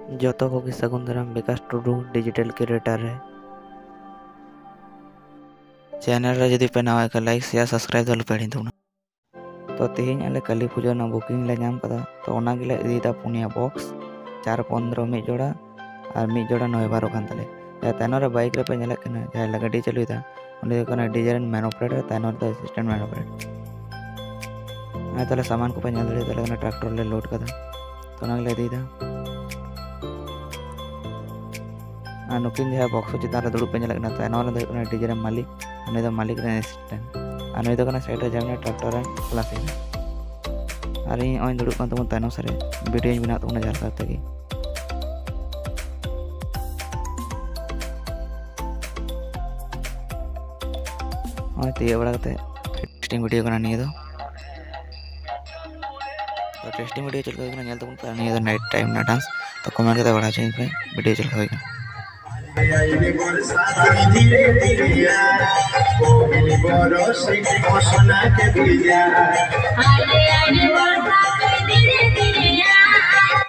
जोतो को सगुन दाराम विकास Tudu digital creator है। चैनल रे जदि पे नवा का लाइक शेयर सब्सक्राइब दल पे हिंदुना तो तेहिं आले काली पूजा ना बुकिंग ले नाम कदा तो ओना गिले इदीदा पुनिया बॉक्स 4-15 मिड जोड़ा और मिड जोड़ा 9-12 कान तले या तैनोर बाइक रे पे नेलक कना जाय ला गाड़ी चलुइदा उनी दो कना डिजाइन मैन ऑपरेटर तैनोर द असिस्टेंट मैन ऑपरेटर आ तले सामान को पे नेल दे तले कना ट्रैक्टर ले लोड कदा तो ओना गिले इदीदा आ नुकिन जहा बॉक्स चितान रे दुड़ुब पे नेलक कना तैनोर द कना डिजाइन मालिक उनी दो मालिक रे असिस्टेंट आने दो कना साइड रे जामने ट्रैक्टर रे क्लास अरे ओइन दुड़ुब कान तमन तैनो सरे वीडियो बना तो जाल करते की ओइ ते बड़ा करते टेस्टिंग वीडियो कना निये दो तो टेस्टिंग वीडियो चल करना नेल तमन पर निये दो नाइट टाइम ना डांस तो कमेंट करते बड़ा चेंज पे वीडियो चल होइगा धीरे धीरे बरस के